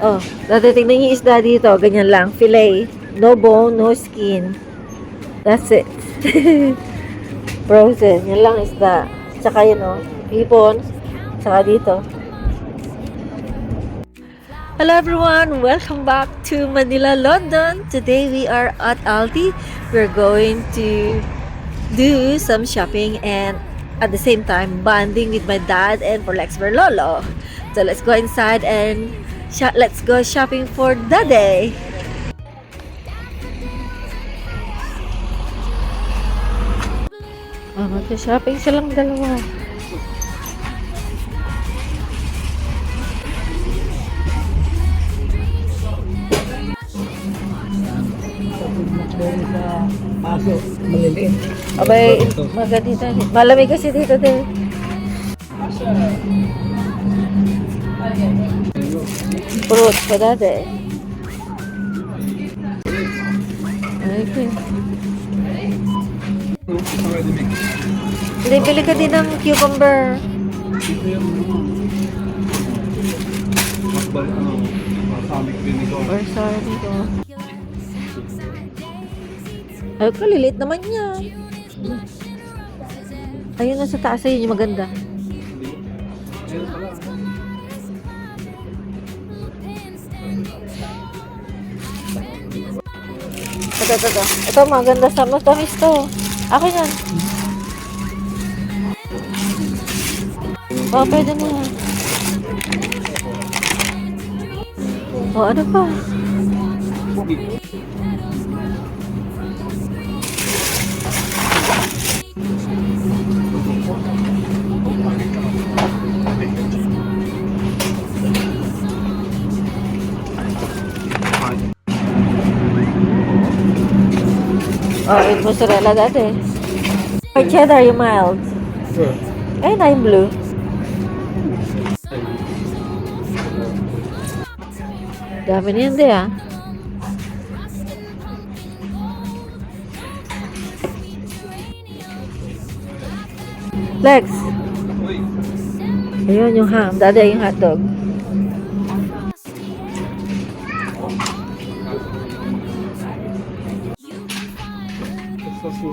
Oh, dati tingnan yung isda dito. Ganyan lang. Filet. No bone, no skin. That's it. Frozen. Yan lang isda. Tsaka yun oh. Hipon. Tsaka dito. Hello everyone! Welcome back to Manila, London. Today we are at Aldi. We're going to do some shopping and at the same time bonding with my dad and for Lexber Lolo. So let's go inside and let's go shopping for the day. Mag-shopping silang dalawa. Aso, maliliit. Abay, maganda. Malamig kasi dito din. Fruit pa dati. Okay. Bili ka din ng cucumber. Or sorry ko. Ay, kalilit naman niya. Ayun na sa taas, ayun yung maganda. Ito. Ito, maganda sa mas tamis to. Akin yan. Oh, pwede na yan. Oh, ano pa? Oh, with mozzarella dati. Or cheddar, yung mild. Sure. Ay, na yung blue. Dami na yun di ah. Lex. Ayun yung ham. Dati yung hotdog.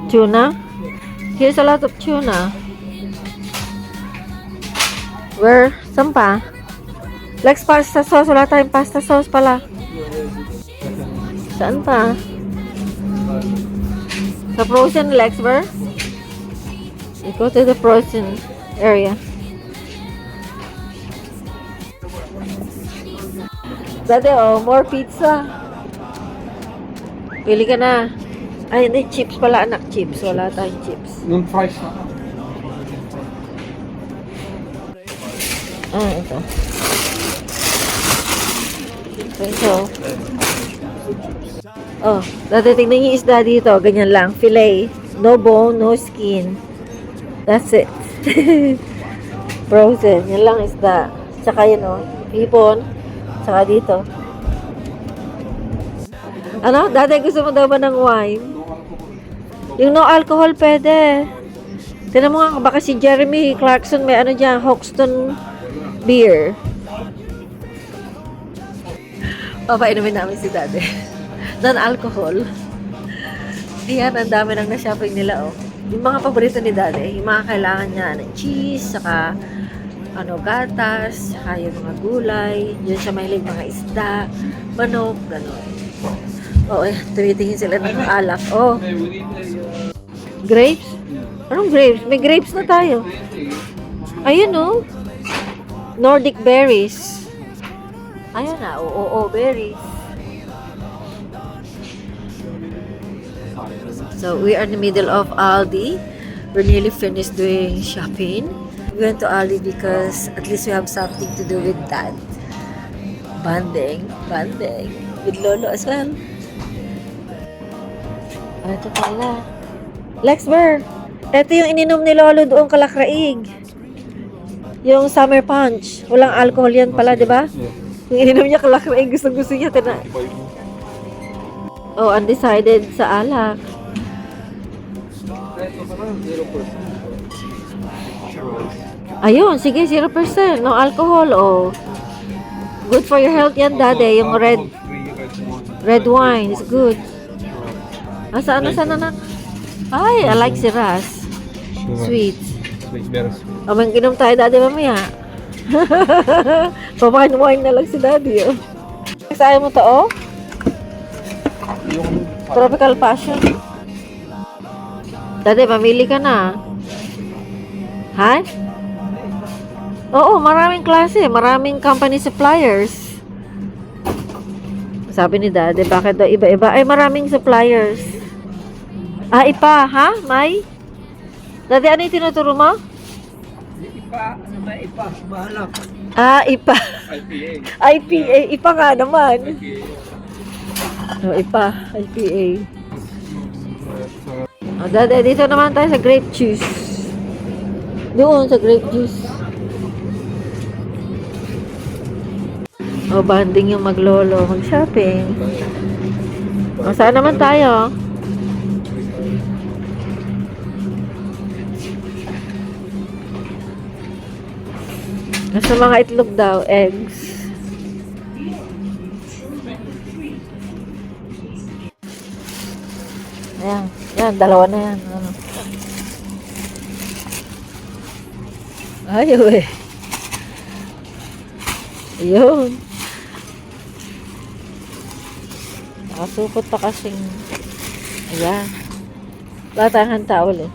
Tuna? Here's a lot of tuna. Where? Saan pa? Lex, pasta sauce. Wala tayong pasta sauce pala. Saan pa? Sa frozen, Lex, where? You go to the frozen area. Dati, oh, more pizza. Pili ka na. Ay, hindi, chips pala, anak, chips. Wala tayong chips. Yung price na. Ah, ito. Ito. Oh, dati tingnan yung isda dito. Ganyan lang. Filet. No bone, no skin. That's it. Frozen. Yan lang isda. Tsaka yun, oh. Hipon. Tsaka dito. Ano? Dati gusto mo daw ba ng wine? Yung no alcohol pwede. Tignan mo nga, baka si Jeremy Clarkson may ano dyan, Hoxton beer. Papainumin namin si Daddy. Non-alcohol. Yan, ang dami nang na-shopping nila, oh. Yung mga paborito ni Daddy, yung mga kailangan niya ng cheese, saka gatas, saka yung mga gulay, yun siya mahilig mga isda, manok, gano'n. Oo, tumitingin sila ng alak. Oh. Grapes? Anong grapes? May grapes na tayo. Ayun, oh. Nordic berries. Ayun na. Oo, berries. So, we are in the middle of Aldi. We're nearly finished doing shopping. We went to Aldi because at least we have something to do with Dad. Bonding. With Lolo as well. Ito pala. Lexber, ito yung ininom ni Lolo doon Kalakraig. Yung summer punch. Walang alcohol yan pala, di ba? Yung ininom niya Kalakraig, gusto niya. Oh, undecided sa alak. Ayun, sige, 0%. No alcohol, oh. Good for your health yan, Daddy. Yung red wine is good. Asa ano sana na? Ay, I like Shiraz. Sweet. Very sweet. O, mag-inom tayo, Daddy, mamaya. Pamain-wine na lang si Daddy, oh. Saan mo to, oh? Yung Tropical Passion. Daddy, mamili ka na. Ha? Oo, maraming klase. Maraming company suppliers. Sabi ni Daddy, bakit daw iba-iba? Ay, maraming suppliers. Ah, ipa, ha? May? Daddy, ano yung tinuturo mo? Ipa, ano ba ipa? Bahala. Ah, ipa. IPA. IPA. Ipa nga naman. IPA. Oh, ipa. IPA. Oh, Daddy, dito naman tayo sa grape juice. Doon sa grape juice. Oh, banding yung maglolo, mag-shopping. Oh, saan naman tayo? Nasa mga itlog daw, eggs. Ayan, yan, dalawa na yan. Ano? Ayaw eh. Ayun. Nakasupot pa kasing. Ayan. Wala tayong towel eh.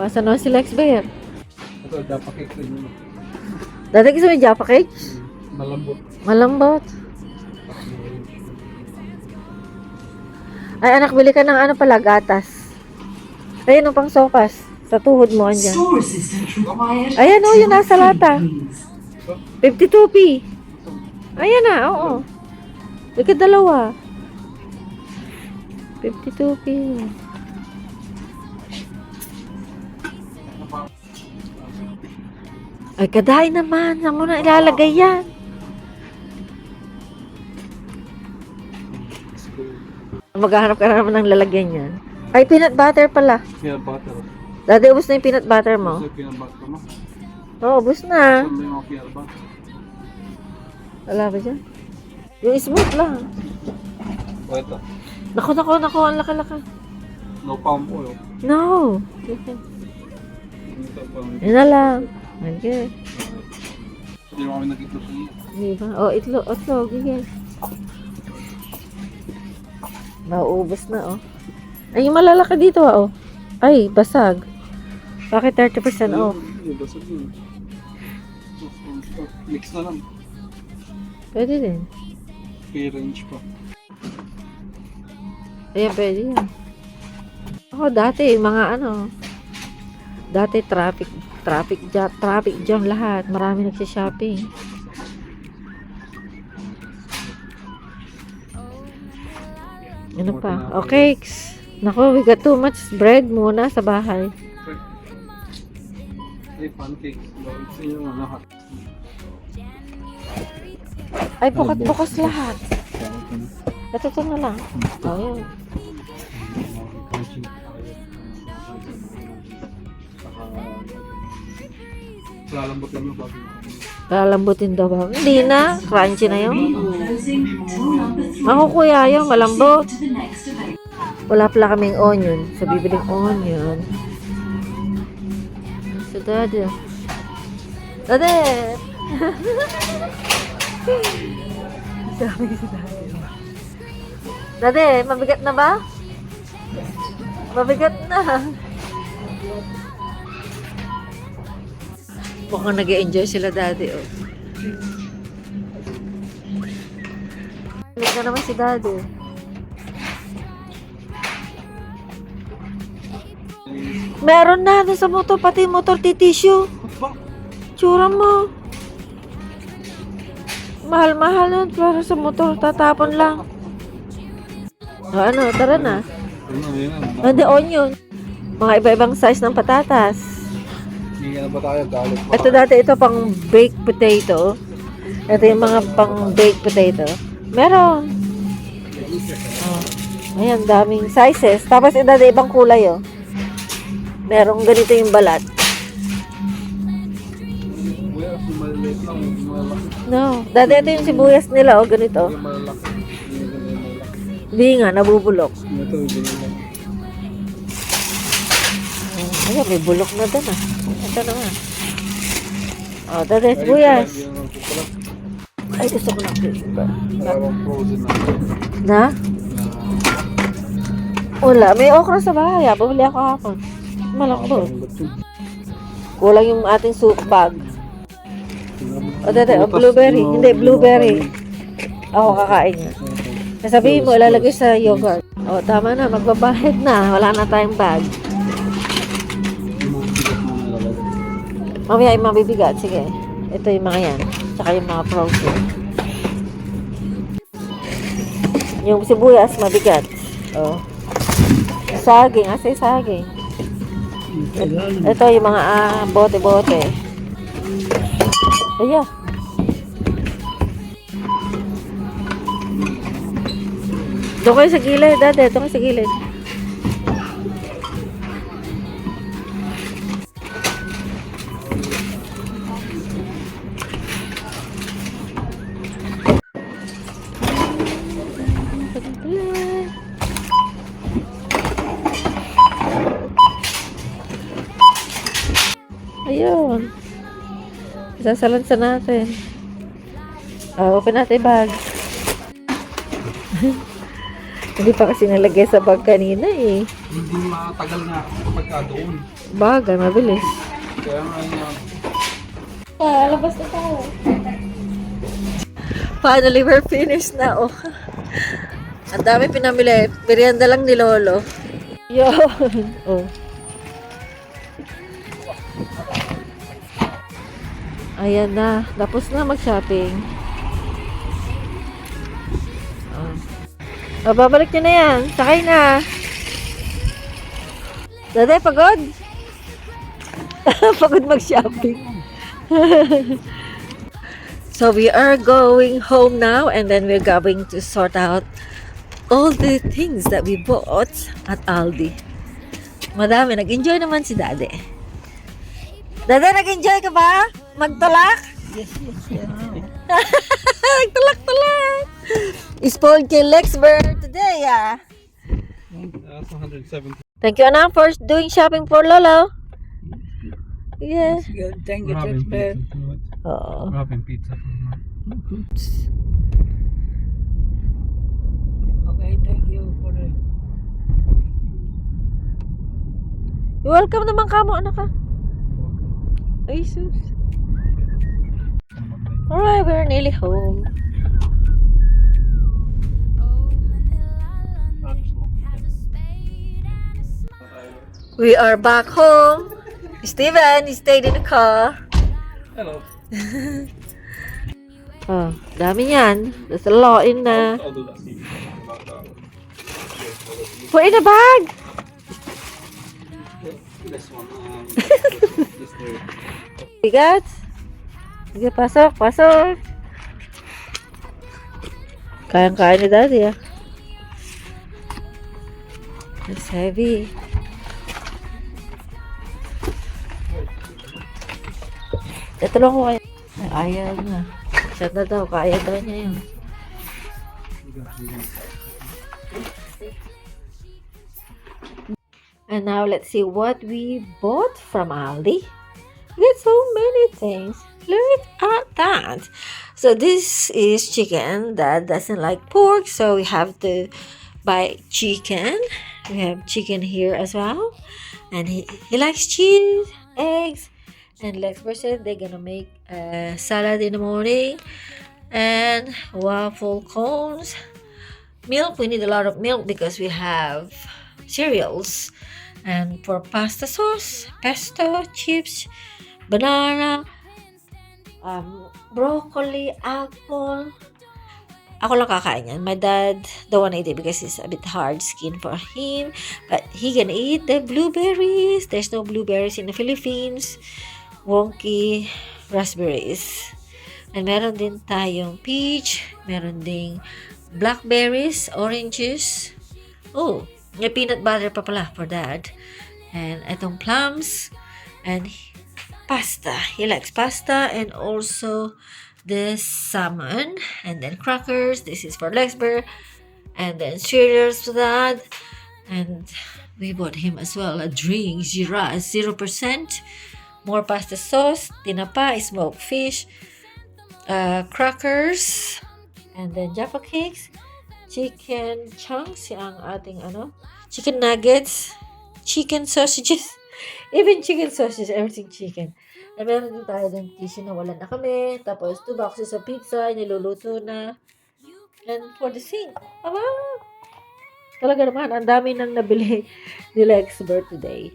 Saan naman si Lex Bear? Ito, dapat cake rin yun. Dati gusto mo yung Jaffa cakes? Malambot. Malambot. Ay anak, bili ka ng ano pala, gatas. Ayun ang pang sopas. Sa tuhod mo, andyan. Ayan o, yun nasa lata. 52p. Ayan na, oo. Ika dalawa. 52p. Ay, kaday naman. Saan mo na ilalagay yan? Maghahanap ka na naman ng lalagyan yan. Ay, peanut butter pala. Peanut butter. Dati, ubos na yung peanut butter mo. Gusto yung peanut butter mo? Oo, ubos na. Gusto mo yung mga peanut butter? Wala ba dyan? Yung smooth lang. O ito. Naku, ang laka-laka. No palm oil. No. Ito pang... Yan na lang. Okay. Hindi mo kami nag-itlog sa iyo. Di ba? Oh, itlog. Sige. Mauubos na, oh. Ay, yung malalaki dito, oh. Ay, basag. Bakit 30% off? Yung basag yun. Mix na lang. Pwede din. Pay range pa. Ayan, pwede yan. Ako, dati, mga ano, dati traffic jam lahat. Marami nagsishopping. Ano pa? Oh, cakes. Naku, we got too much bread muna sa bahay. Ay, pancakes. Sa inyo nga lahat. Ay, bukas lahat. Ito na lang. Oh, yun. Lalambutin mo bago. Lalambutin daw ba? Hindi na. Crunchy na yun. Ako kuya yun, malambot. Wala pala kaming onion. So, bibiling onion. So, Daddy. Daddy! Sabi si Daddy. Daddy, mabigat na ba? Mabigat na. Mukhang nag-enjoy sila, Daddy, oh. Balik na naman si Daddy. Meron na sa motor, pati motor titisyo. Tsura mo. Mahal-mahal nun, pero sa motor, tatapon lang. O ano, tara na. Hindi, onion. Mga iba-ibang size ng patatas. Hindi na ba tayo galit pa? Ito dati, ito pang baked potato. Ito yung mga pang baked potato. Meron. Oh. Ayan, daming sizes. Tapos ito dati, ibang kulay, oh. Merong ganito yung balat. Kuya, maliliit lang. Malaki. No. Dati ito yung sibuyas nila, oh, ganito. Yung malalaki. Yung malalaki. Hindi nga, nabubulok. Ito, yung malalaki. Ayun, may bulok na doon ah. Ito naman. Oh, dati sibuyas. Yung kukulat. Ay, gusto ko ng crisper. Parang frozen na. Na? Wala. May okra sa bahay. Bumili ako hapon. Malambot. Kulang yung ating soup bag. O, dati, blueberry. Hindi, blueberry. Ako kakain niya. Sabihin mo, ilalagay sa yogurt. O, tama na. Magbabayad na. Wala na tayong bag. Mamaya yung mabibigat. Sige. Ito yung mga yan. Tsaka yung mga frozen. Yung sibuyas, mabigat. O. Saging. Asa yung saging? Ito yung mga bote-bote. Ayan. Doon kayo sa gilid, dati. Doon kayo sa gilid. Ayun. Sasalansa natin. Open natin yung bag. Hindi pa kasi nalagay sa bag kanina eh. Hindi matagal na pagka doon. Bagay, mabilis. Kaya nga yun. Labas na tayo. Finally, we're finished na. Oh. Ang dami pinamili. Merienda lang ni Lolo. Yun. Oh. Ayan na. Tapos na mag-shopping. Oh. Babalik nyo na yan. Sakay na. Dade, pagod? Pagod mag-shopping. So we are going home now and then we're going to sort out all the things that we bought at Aldi. Madami. Nag-enjoy naman si Dade. Dade, nag-enjoy ka ba? Magtulak? Yes, yes. Magtulak-tulak. Spoiled kay Lexbert today, ah. That's 170. Thank you, Anang, for doing shopping for Lolo. Yes. Good. Thank you, We're having Jasper. pizza. Oo. We're having pizza. Okay, thank you for the... Welcome naman ka mo, anak ka. Ay, sus. Alright, we're nearly home. We are back home. Steven, he stayed in the car. Hello. Oh, dami yan. There's a lot in there. I'll do that. Put in a bag. This one. This there. Bigat. Sige, pasok, pasok. Kayang-kaya ni Daddy, ah. It's heavy. Ito lang ko kayo. Ay, ayaw na. Siya na daw, kaya daw niya yun. And now, let's see what we bought from Aldi. We got so many things. Look at that. So this is chicken that doesn't like pork, so we have to buy chicken. We have chicken here as well. And he likes cheese, eggs, and Lexbert said they're gonna make a salad in the morning and waffle cones. Milk, we need a lot of milk because we have cereals. And for pasta sauce, pesto, chips, banana, broccoli, apple. Ako lang kakain yan. My dad don't want to eat it because it's a bit hard skin for him. But he can eat the blueberries. There's no blueberries in the Philippines. Wonky raspberries. And meron din tayong peach. Meron ding blackberries, oranges. Oh, may peanut butter pa pala for dad. And itong plums. And pasta. He likes pasta and also this salmon, and then crackers. This is for Lexber, and then cereals for that. And we bought him as well a drink, Jira 0%, more pasta sauce, tinapa, smoked fish, crackers, and then Jaffa cakes, chicken chunks, ang ating chicken nuggets, chicken sausages, even chicken sausages, everything chicken. And meron din tayo ng tissue na wala na kami. Tapos 2 boxes of pizza, niluluto na. And for the sink, talaga naman, ang dami nang nabili ni Lexber today.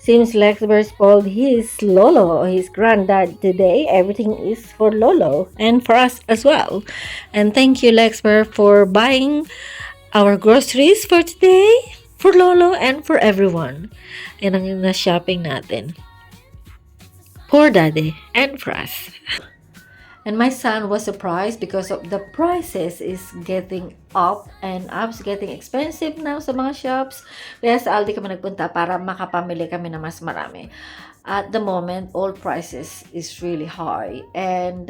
Since Lexber spoiled his Lolo, his granddad today, everything is for Lolo and for us as well. And thank you, Lexber, for buying our groceries for today, for Lolo, and for everyone. Yan ang na-shopping natin. For Daddy and for us. And my son was surprised because of the prices is getting up and up, getting expensive now sa mga shops. Kaya sa Aldi kami nagpunta para makapamili kami na mas marami. At the moment, all prices is really high. And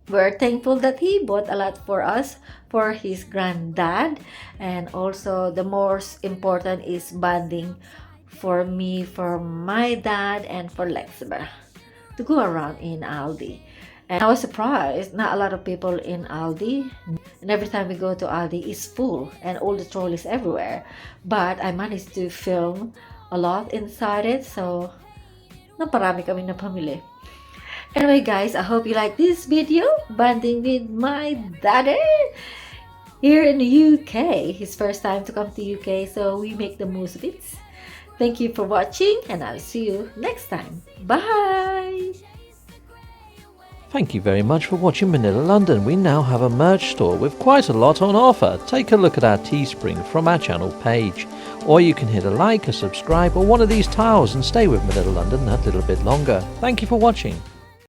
we're thankful that he bought a lot for us, for his granddad. And also, the most important is bonding for me, for my dad, and for Lexber to go around in Aldi. And I was surprised, not a lot of people in Aldi. And every time we go to Aldi, it's full and all the trolleys everywhere. But I managed to film a lot inside it, so naparami kami na pamili. Anyway guys, I hope you like this video, bonding with my daddy here in the UK. His first time to come to UK, so we make the most of it. Thank you for watching, and I'll see you next time. Bye! Thank you very much for watching Manila London. We now have a merch store with quite a lot on offer. Take a look at our Teespring from our channel page. Or you can hit a like, a subscribe, or one of these tiles and stay with Manila London that little bit longer. Thank you for watching.